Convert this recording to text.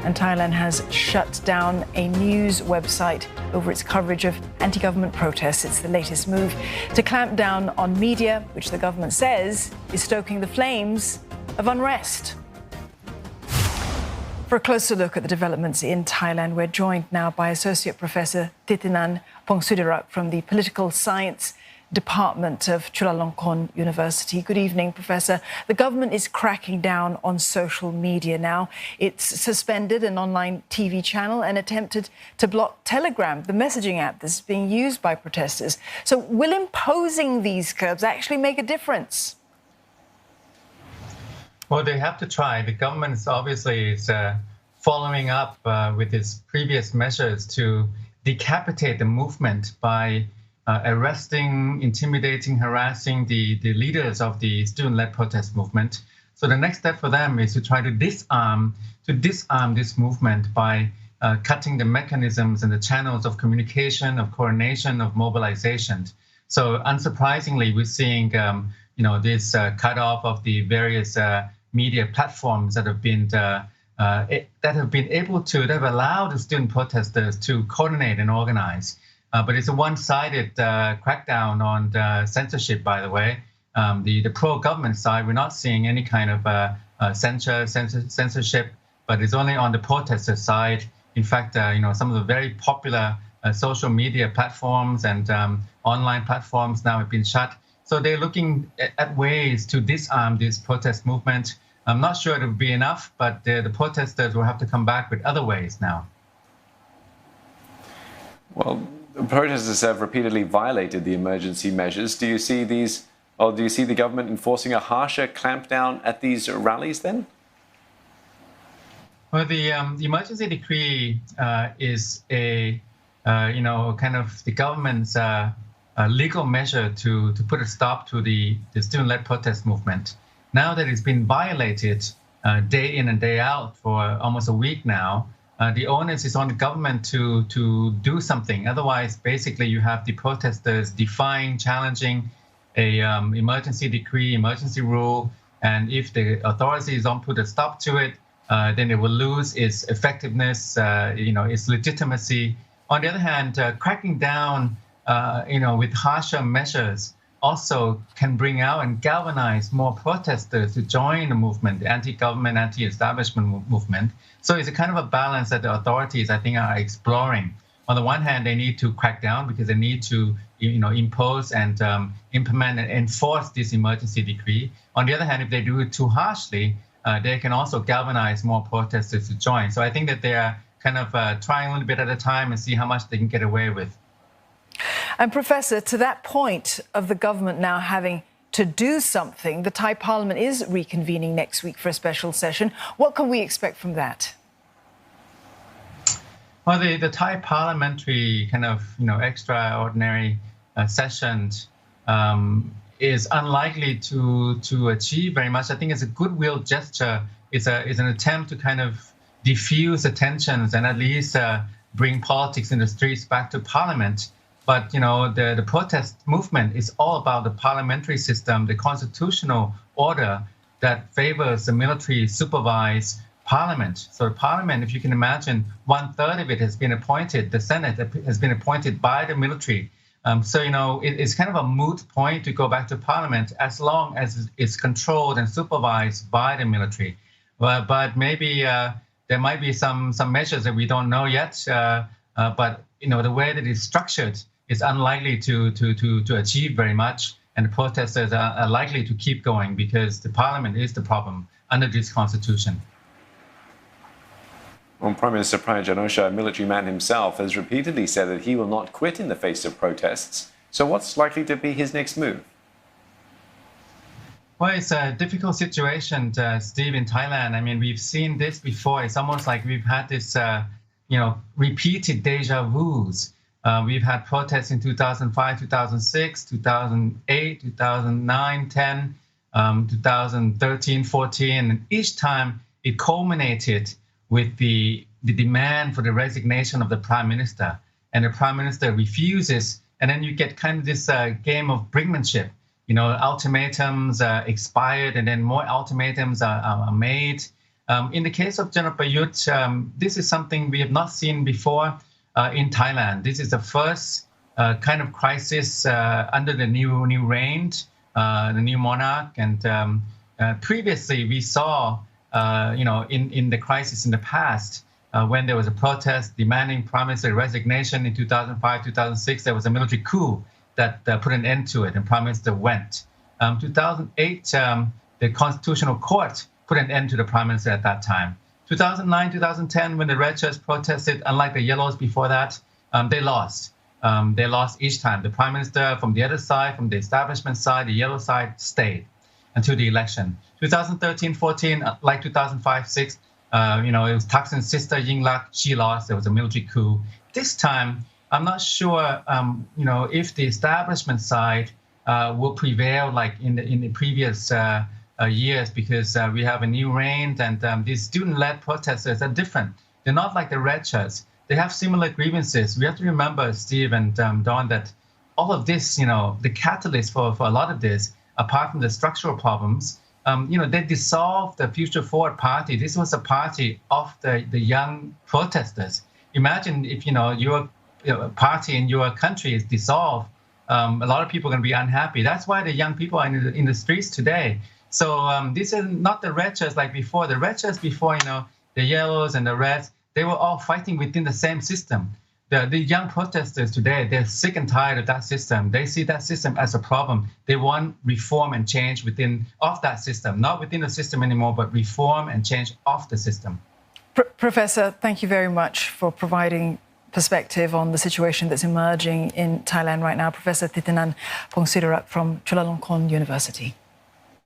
And Thailand has shut down a news website over its coverage of anti-government protests. It's the latest move to clamp down on media, which the government says is stoking the flames of unrest. For a closer look at the developments in Thailand, we're joined now by Associate Professor Thitinan Pongsudirak from the Political Science Department of Chulalongkorn University. Good evening, Professor. The government is cracking down on social media now. It's suspended an online TV channel and attempted to block Telegram, the messaging app that's being used by protesters. So will imposing these curbs actually make a difference? Well, they have to try. The government is following up with its previous measures to decapitate the movement by arresting, intimidating, harassing the leaders of the student-led protest movement. So the next step for them is to try to disarm this movement by cutting the mechanisms and the channels of communication, of coordination, of mobilization. So unsurprisingly, we're seeing this cutoff of the various media platforms that have allowed the student protesters to coordinate and organize. But it's a one-sided crackdown on censorship, by the way. The pro-government side, we're not seeing any kind of censorship, but it's only on the protester side. In fact, some of the very popular social media platforms and online platforms now have been shut. So they're looking at ways to disarm this protest movement. I'm not sure it will be enough, but the protesters will have to come back with other ways now. Well, the protesters have repeatedly violated the emergency measures. Do you see the government enforcing a harsher clampdown at these rallies then? Well, the emergency decree is kind of the government's legal measure to put a stop to the student-led protest movement. Now that it's been violated day in and day out for almost a week now, the onus is on the government to do something. Otherwise, basically, you have the protesters defying, challenging a emergency decree, emergency rule, and if the authorities don't put a stop to it, then it will lose its effectiveness, its legitimacy. On the other hand, cracking down, with harsher measures also can bring out and galvanize more protesters to join the movement, the anti-government, anti-establishment movement. So it's a kind of a balance that the authorities, I think, are exploring. On the one hand, they need to crack down because they need to, impose and implement and enforce this emergency decree. On the other hand, if they do it too harshly, they can also galvanize more protesters to join. So I think that they are kind of trying a little bit at a time and see how much they can get away with. And Professor, to that point of the government now having to do something, the Thai Parliament is reconvening next week for a special session. What can we expect from that? Well, the Thai parliamentary kind of extraordinary session is unlikely to achieve very much. I think it's a goodwill gesture. It's an attempt to kind of diffuse the tensions and at least bring politics in the streets back to Parliament. But, the protest movement is all about the parliamentary system, the constitutional order that favors the military supervised parliament. So the parliament, if you can imagine, 1/3 of it has been appointed, the Senate has been appointed by the military. It's kind of a moot point to go back to parliament as long as it's controlled and supervised by the military. But maybe there might be some measures that we don't know yet. But the way that it's structured is unlikely to achieve very much, and the protesters are likely to keep going because the parliament is the problem under this constitution. Well, Prime Minister Prayut Chan-o-cha, a military man himself, has repeatedly said that he will not quit in the face of protests. So what's likely to be his next move? Well, it's a difficult situation, Steve, in Thailand. I mean, we've seen this before. It's almost like we've had this, repeated deja vus. We've had protests in 2005, 2006, 2008, 2009, 10, 2013, 14. And each time it culminated with the demand for the resignation of the prime minister. And the prime minister refuses. And then you get kind of this game of brinkmanship. Ultimatums expired and then more ultimatums are made. In the case of General Prayut, this is something we have not seen before in Thailand. This is the first kind of crisis under the new reign, the new monarch. And previously, we saw, in the crisis in the past, when there was a protest demanding Prime Minister's resignation in 2005, 2006, there was a military coup that put an end to it, and Prime Minister went. 2008, the Constitutional Court put an end to the Prime Minister at that time. 2009, 2010, when the red shirts protested, unlike the yellows before that, they lost. They lost each time. The Prime Minister from the other side, from the establishment side, the yellow side, stayed until the election. 2013, 14, like 2005, 6, it was Thaksin's sister, Yingluck, she lost. There was a military coup. This time, I'm not sure, if the establishment side will prevail like in the previous years, because we have a new reign, and these student-led protesters are different. They're not like the red shirts. They have similar grievances. We have to remember, Steve and Don, that all of this, the catalyst for a lot of this, apart from the structural problems, they dissolved the Future Forward Party. This was a party of the young protesters. Imagine if, your party in your country is dissolved, a lot of people are going to be unhappy. That's why the young people are in the streets today. So these are not the red shirts like before. The red shirts before, the yellows and the reds, they were all fighting within the same system. The young protesters today, they're sick and tired of that system. They see that system as a problem. They want reform and change of that system, not within the system anymore, but reform and change of the system. Professor, thank you very much for providing perspective on the situation that's emerging in Thailand right now. Professor Thitinan Phongsudarak from Chulalongkorn University.